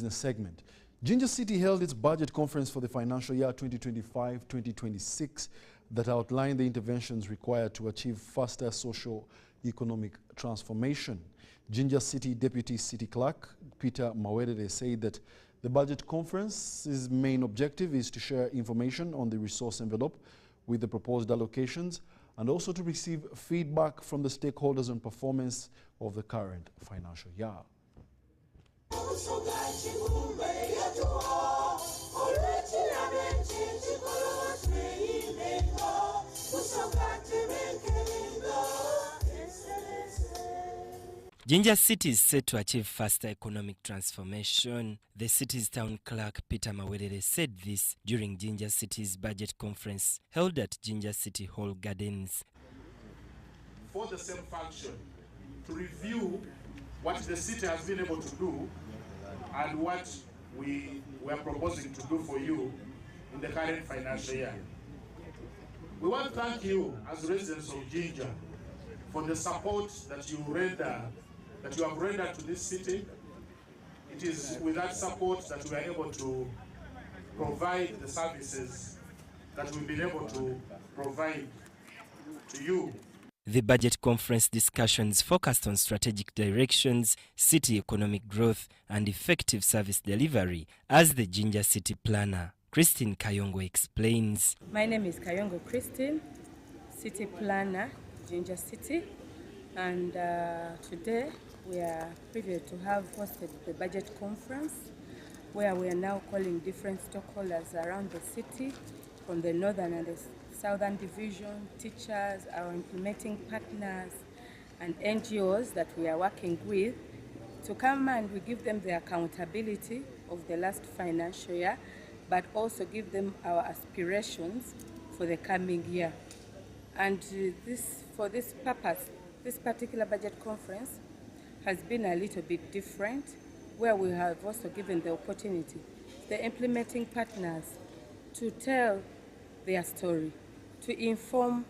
segment. Jinja City held its budget conference for the financial year 2025-2026 that outlined the interventions required to achieve faster socio-economic transformation. Jinja City Deputy City Clerk Peter Mawerere said that the budget conference's main objective is to share information on the resource envelope with the proposed allocations and also to receive feedback from the stakeholders on performance of the current financial year. Jinja City is set to achieve faster economic transformation. The city's town clerk, Peter Mawerere, said this during Jinja City's budget conference held at Jinja City Hall Gardens. For the same function, to review what the city has been able to do and what we were proposing to do for you in the current financial year. We want to thank you as residents of Jinja for the support that you have rendered to this city. It is with that support that we are able to provide the services that we've been able to provide to you. The budget conference discussions focused on strategic directions, city economic growth, and effective service delivery, as the Jinja City planner, Christine Kayongo, explains. My name is Kayongo Christine, city planner, Jinja City, and today we are privileged to have hosted the budget conference, where we are now calling different stakeholders around the city, from the northern and the southern division, teachers, our implementing partners, and NGOs that we are working with, to come and we give them the accountability of the last financial year, but also give them our aspirations for the coming year. And for this purpose, this particular budget conference has been a little bit different, where we have also given the opportunity to the implementing partners to tell their story, to inform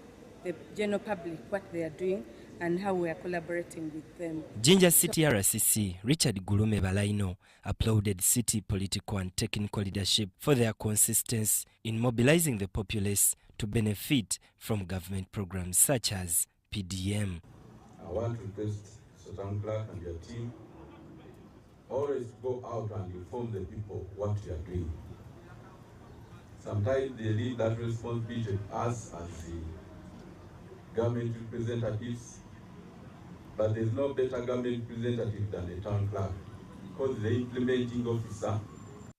the general public what they are doing and how we are collaborating with them. Jinja City RCC, Richard Gulume Balaino, applauded city political and technical leadership for their consistency in mobilizing the populace to benefit from government programs such as PDM. I want to request Town Clerk and your team always go out and inform the people what you are doing. Sometimes they leave that responsibility to us as the government representatives, but there's no better government representative than the town clerk, because the implementing officer.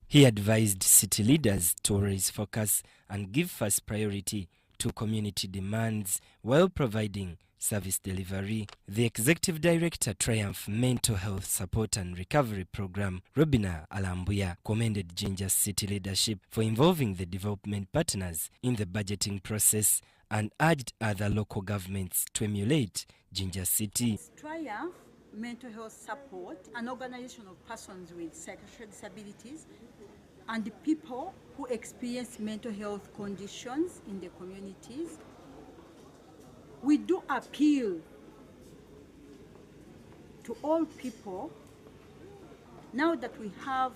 He advised city leaders to raise focus and give first priority to community demands while providing service delivery. The Executive Director, Triumph Mental Health Support and Recovery Program, Robina Alambuya, commended Jinja City leadership for involving the development partners in the budgeting process and urged other local governments to emulate Jinja City. Triumph Mental Health Support, an organization of persons with psychiatric disabilities and people who experience mental health conditions in the communities. We do appeal to all people, now that we have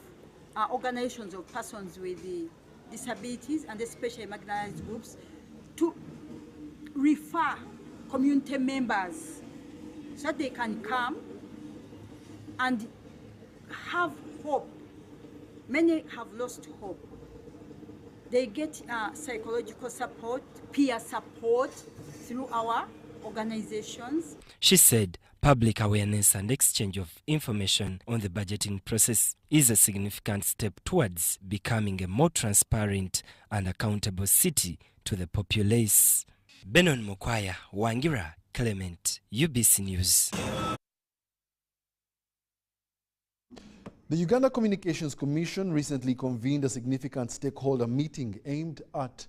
organizations of persons with the disabilities and especially marginalized groups to refer community members so that they can come and have hope. Many have lost hope. They get psychological support, peer support through our organizations. She said public awareness and exchange of information on the budgeting process is a significant step towards becoming a more transparent and accountable city to the populace. Benon Mokwaya, Wangira, Clement, UBC News. The Uganda Communications Commission recently convened a significant stakeholder meeting aimed at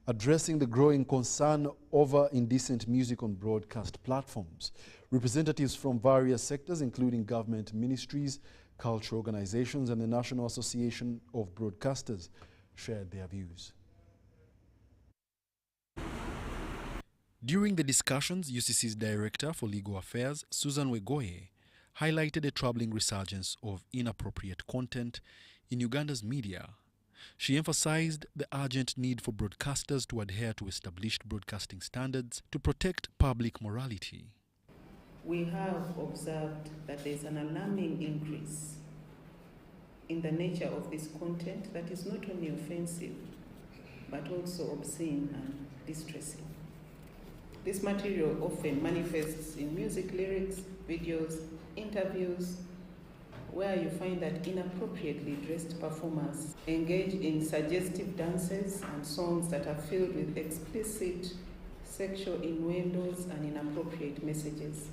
addressing the growing concern over indecent music on broadcast platforms. Representatives from various sectors, including government ministries, cultural organizations, and the National Association of Broadcasters, shared their views. During the discussions, UCC's Director for Legal Affairs, Susan Wegoye, highlighted a troubling resurgence of inappropriate content in Uganda's media. She emphasized the urgent need for broadcasters to adhere to established broadcasting standards to protect public morality. We have observed that there is an alarming increase in the nature of this content that is not only offensive, but also obscene and distressing. This material often manifests in music lyrics, videos, interviews, where you find that inappropriately dressed performers engage in suggestive dances and songs that are filled with explicit sexual innuendos and inappropriate messages.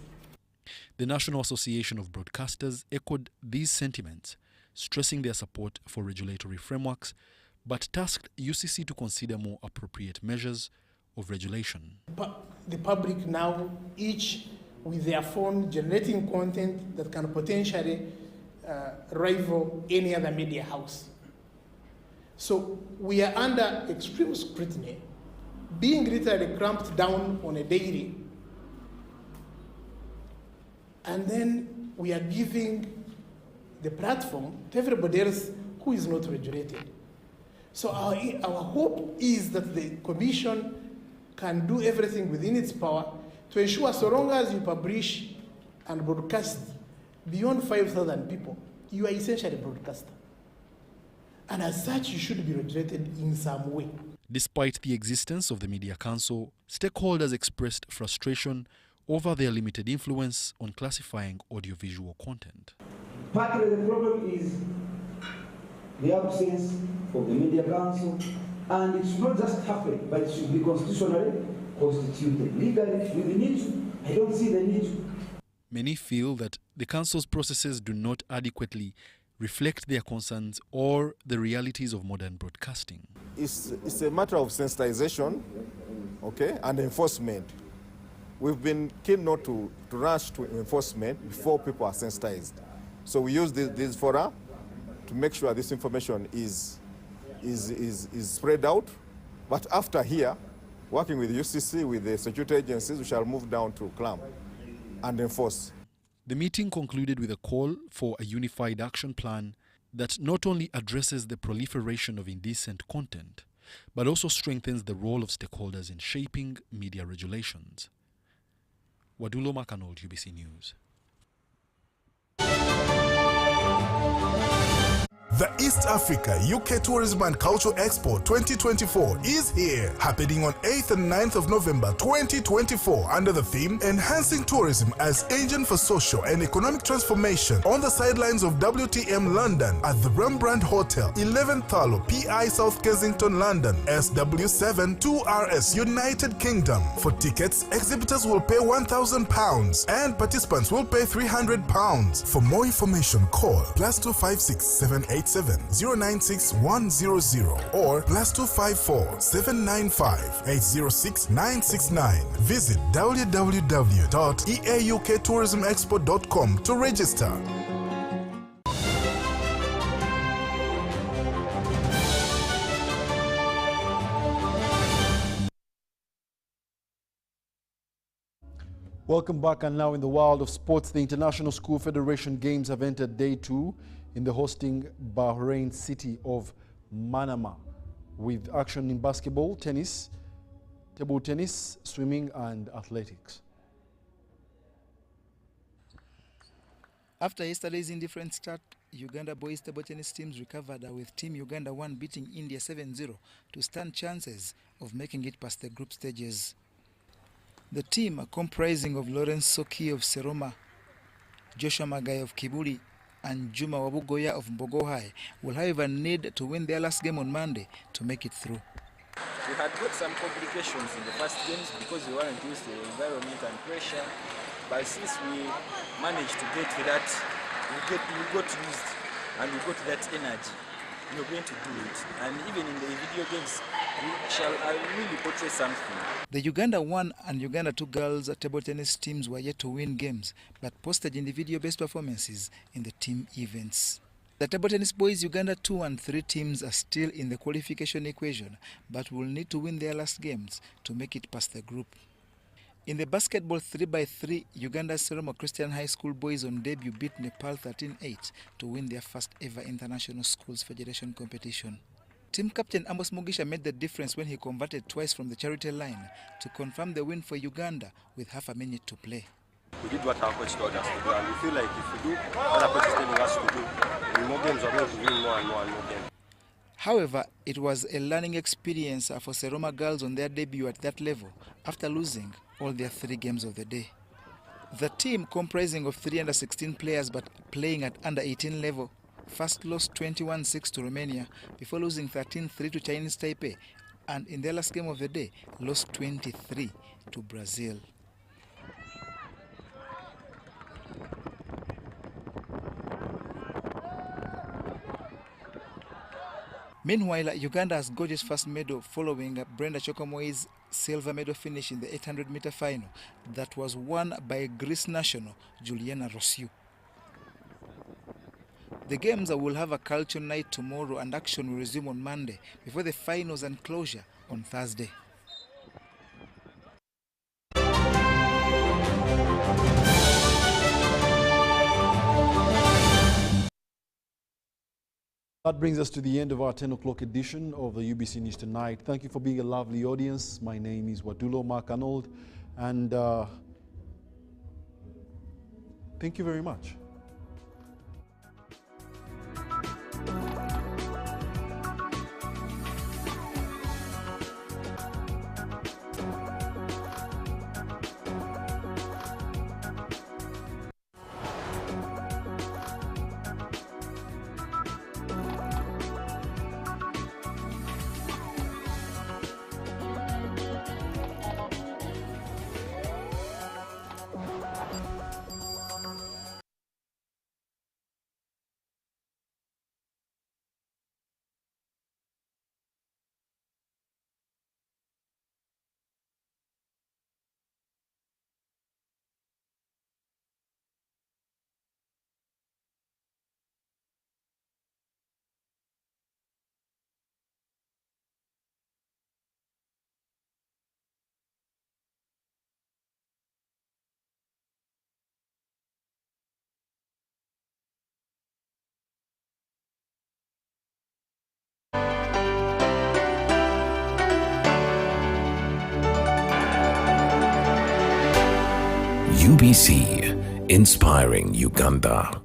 The National Association of Broadcasters echoed these sentiments, stressing their support for regulatory frameworks, but tasked UCC to consider more appropriate measures of regulation. The public now, each with their phone, generating content that can potentially rival any other media house. So we are under extreme scrutiny, being literally clamped down on a daily, and then we are giving the platform to everybody else who is not regulated. So our hope is that the Commission can do everything within its power to ensure so long as you publish and broadcast beyond 5,000 people, you are essentially a broadcaster. And as such, you should be regulated in some way. Despite the existence of the Media Council, stakeholders expressed frustration over their limited influence on classifying audiovisual content. Partly the problem is the absence of the Media Council, and it should not just happen, but it should be constitutionally constituted. Legally, with the need to, I don't see the need to. Many feel that the Council's processes do not adequately reflect their concerns or the realities of modern broadcasting. It's a matter of sensitization, okay, and enforcement. We've been keen not to rush to enforcement before people are sensitized. So we use this fora to make sure this information is spread out. But after here, working with UCC, with the security agencies, we shall move down to clamp and enforce. The meeting concluded with a call for a unified action plan that not only addresses the proliferation of indecent content, but also strengthens the role of stakeholders in shaping media regulations. Wadulo Makanold, UBC News. The East Africa UK Tourism and Culture Expo 2024 is here, happening on 8th and 9th of November 2024 under the theme Enhancing Tourism as Engine for Social and Economic Transformation on the sidelines of WTM London at the Rembrandt Hotel, 11th Thalo, PI South Kensington, London, SW7 2RS, United Kingdom. For tickets, exhibitors will pay £1,000 and participants will pay £300. For more information, call +256 787 096 100 or +254 795 806 969. Visit www.eaukTourismExpo.com to register. Welcome back, and now in the world of sports, the International School Federation Games have entered day 2 in the hosting Bahrain city of Manama. with action in basketball, tennis, table tennis, swimming and athletics. After yesterday's indifferent start, Uganda boys table tennis teams recovered with Team Uganda 1 beating India 7-0 to stand chances of making it past the group stages. The team, comprising of Lawrence Soki of Seroma, Joshua Magai of Kibuli and Juma Wabugoya of Mbogohai, will however need to win their last game on Monday to make it through. We had got some complications in the first games because we weren't used to the environment and pressure. But since we managed to get to that, we got used and we got that energy. We're going to do it. And even in the video games, we shall really portray something. The Uganda 1 and Uganda 2 girls table tennis teams were yet to win games, but posted individual-based performances in the team events. The table tennis boys Uganda 2 and 3 teams are still in the qualification equation, but will need to win their last games to make it past the group. In the basketball 3x3, Uganda's Seroma Christian High School boys on debut beat Nepal 13-8 to win their first ever International Schools Federation competition. Team captain Amos Mugisha made the difference when he converted twice from the charity line to confirm the win for Uganda with half a minute to play. We did what our coach told us to do, and we feel like if we do what our coach is telling us to do, in more games we're going to win more and more and more games. However, it was a learning experience for Seroma girls on their debut at that level after losing all their 3 games of the day. The team, comprising of 3 under-16 players but playing at under-18 level, first lost 21-6 to Romania before losing 13-3 to Chinese Taipei, and in their last game of the day, lost 23 to Brazil. Meanwhile, Uganda has got its first medal following Brenda Chokomoi's silver medal finish in the 800-meter final that was won by Greece national Juliana Rossiu. The games will have a culture night tomorrow and action will resume on Monday before the finals and closure on Thursday. That brings us to the end of our 10 o'clock edition of the UBC News Tonight. Thank you for being a lovely audience. My name is Wadulo Mark Arnold, and thank you very much. UBC, inspiring Uganda.